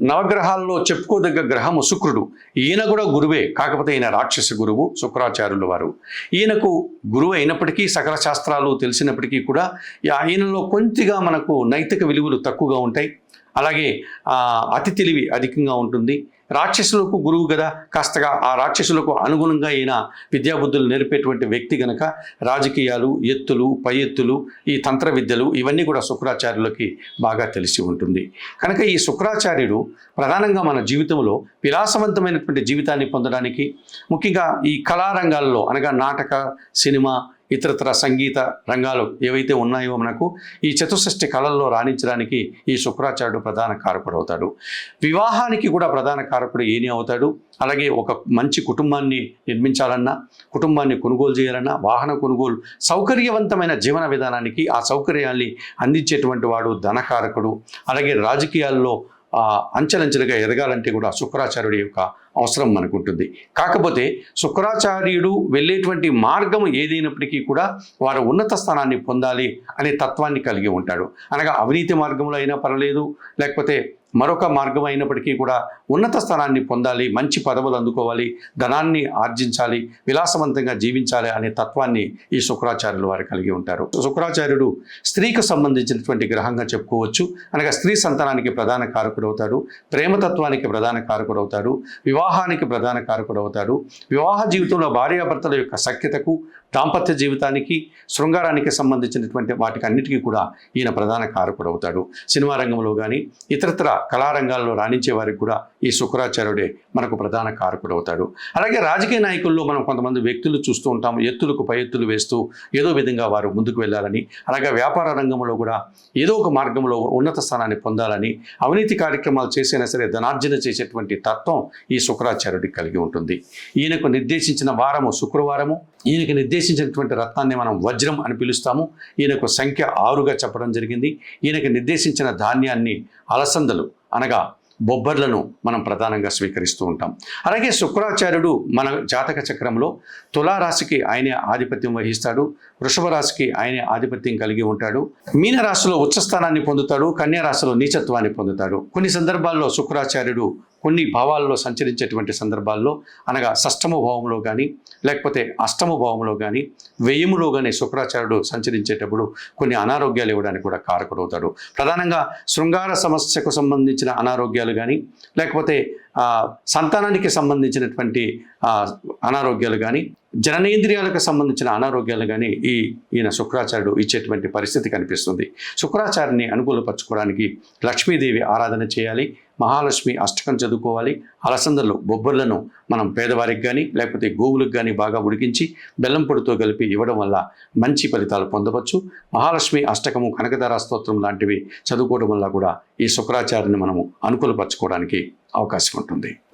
నవగ్రహాల్లో చెప్పుకోదగ్గ గ్రహము శుక్రుడు. ఈయన కూడా గురువే, కాకపోతే ఈయన రాక్షస గురువు శుక్రాచార్యుల వారు. ఈయనకు గురువు అయినప్పటికీ సకల శాస్త్రాలు తెలిసినప్పటికీ కూడా ఈయనలో కొద్దిగా మనకు నైతిక విలువలు తక్కువగా ఉంటాయి. అలాగే అతి తెలివి అధికంగా ఉంటుంది. రాక్షసులకు గురువు కదా, కాస్తగా ఆ రాక్షసులకు అనుగుణంగా ఈయన విద్యాబుద్ధులు నేర్పేటువంటి వ్యక్తి గనక రాజకీయాలు, ఎత్తులు, పై ఎత్తులు, ఈ తంత్ర విద్యలు ఇవన్నీ కూడా శుక్రాచార్యులకి బాగా తెలిసి ఉంటుంది. కనుక ఈ శుక్రాచార్యుడు ప్రధానంగా మన జీవితంలో విలాసవంతమైనటువంటి జీవితాన్ని పొందడానికి, ముఖ్యంగా ఈ కళారంగాల్లో అనగా నాటక, సినిమా, ఇతరతర సంగీత రంగాలు ఏవైతే ఉన్నాయో మనకు ఈ చతుషష్ఠి కళల్లో రాణించడానికి ఈ శుక్రాచార్యుడు ప్రధాన కారకుడు అవుతాడు. వివాహానికి కూడా ప్రధాన కారకుడు ఈయనే అవుతాడు. అలాగే ఒక మంచి కుటుంబాన్ని నిర్మించాలన్నా, కుటుంబాన్ని కొనుగోలు చేయాలన్నా, వాహన కొనుగోలు, సౌకర్యవంతమైన జీవన విధానానికి ఆ సౌకర్యాన్ని అందించేటువంటి వాడు ధనకారకుడు. అలాగే రాజకీయాల్లో అంచెలంచెలుగా ఎదగాలంటే కూడా శుక్రాచార్యుడి యొక్క అవసరం మనకు ఉంటుంది. కాకపోతే శుక్రాచార్యుడు వెళ్ళేటువంటి మార్గం ఏదైనప్పటికీ కూడా వారు ఉన్నత స్థానాన్ని పొందాలి అనే తత్వాన్ని కలిగి ఉంటాడు. అనగా అవినీతి మార్గంలో అయినా పర్వాలేదు, లేకపోతే మరొక మార్గం అయినప్పటికీ కూడా ఉన్నత స్థానాన్ని పొందాలి, మంచి పదవులు అందుకోవాలి, ధనాన్ని ఆర్జించాలి, విలాసవంతంగా జీవించాలి అనే తత్వాన్ని ఈ శుక్రాచార్యులు వారు కలిగి ఉంటారు. శుక్రాచార్యుడు స్త్రీకి సంబంధించినటువంటి గ్రహంగా చెప్పుకోవచ్చు. అనగా స్త్రీ సంతానానికి ప్రధాన కారకుడు అవుతాడు, ప్రేమతత్వానికి ప్రధాన కారకుడు అవుతాడు, వివాహానికి ప్రధాన కారకుడు అవుతాడు. వివాహ జీవితంలో భార్యాభర్తల యొక్క సఖ్యతకు, దాంపత్య జీవితానికి, శృంగారానికి సంబంధించినటువంటి వాటికి అన్నిటికీ కూడా ఈయన ప్రధాన కారకుడు అవుతాడు. సినిమా రంగంలో కానీ ఇతరత్ర కళారంగాల్లో రాణించే వారికి కూడా ఈ శుక్రాచార్యుడే మనకు ప్రధాన కారకుడు అవుతాడు. అలాగే రాజకీయ నాయకుల్లో మనం కొంతమంది వ్యక్తులు చూస్తూ ఉంటాము, ఎత్తులకు పై ఎత్తులు వేస్తూ ఏదో విధంగా వారు ముందుకు వెళ్ళాలని, అలాగే వ్యాపార రంగంలో కూడా ఏదో ఒక మార్గంలో ఉన్నత స్థానాన్ని పొందాలని, అవినీతి కార్యక్రమాలు చేసైనా సరే ధనార్జన చేసేటువంటి తత్వం ఈ శుక్రాచార్యుడికి కలిగి ఉంటుంది. ఈయనకు నిర్దేశించిన వారము శుక్రవారము. ఈయనకు నిర్దేశించినటువంటి రత్నాన్ని మనం వజ్రం అని పిలుస్తాము. ఈయనకు సంఖ్య 6గా చెప్పడం జరిగింది. ఈయనకు నిర్దేశించిన ధాన్యాన్ని అలసందలు అనగా బొబ్బర్లను మనం ప్రధానంగా స్వీకరిస్తూ ఉంటాం. అలాగే శుక్రాచార్యుడు మన జాతక చక్రంలో తులారాశికి ఆయనే ఆధిపత్యం వహిస్తాడు, వృషభ రాశికి ఆయనే ఆధిపత్యం కలిగి ఉంటాడు, మీన రాశిలో ఉచ్చస్థానాన్ని పొందుతాడు, కన్యా రాశిలో నీచత్వాన్ని పొందుతాడు. కొన్ని సందర్భాల్లో శుక్రాచార్యుడు కొన్ని భావాల్లో సంచరించేటువంటి సందర్భాల్లో అనగా షష్టమ భావంలో కానీ, లేకపోతే అష్టమ భావంలో కానీ, వ్యయములో కానీ శుక్రాచార్యుడు సంచరించేటప్పుడు కొన్ని అనారోగ్యాలు ఇవ్వడానికి కూడా కారకుడవుతాడు. ప్రధానంగా శృంగార సమస్యకు సంబంధించిన అనారోగ్యాలు కానీ, లేకపోతే సంతానానికి సంబంధించినటువంటి అనారోగ్యాలు కానీ, జననేంద్రియాలకు సంబంధించిన అనారోగ్యాలు కానీ ఈయన శుక్రాచార్యుడు ఇచ్చేటువంటి పరిస్థితి కనిపిస్తుంది. శుక్రాచార్యుని అనుకూలపరచుకోవడానికి లక్ష్మీదేవి ఆరాధన చేయాలి, మహాలక్ష్మి అష్టకం చదువుకోవాలి, అలసందలు బొబ్బర్లను మనం పేదవారికి కానీ లేకపోతే గోవులకు కానీ బాగా ఉడికించి బెల్లం పొడితో కలిపి ఇవ్వడం వల్ల మంచి ఫలితాలు పొందవచ్చు. మహాలక్ష్మి అష్టకము, కనకదార స్తోత్రం లాంటివి చదువుకోవడం వల్ల కూడా ఈ శుక్రాచార్యుని మనము అనుకూలపరచుకోవడానికి అవకాశం ఉంటుంది.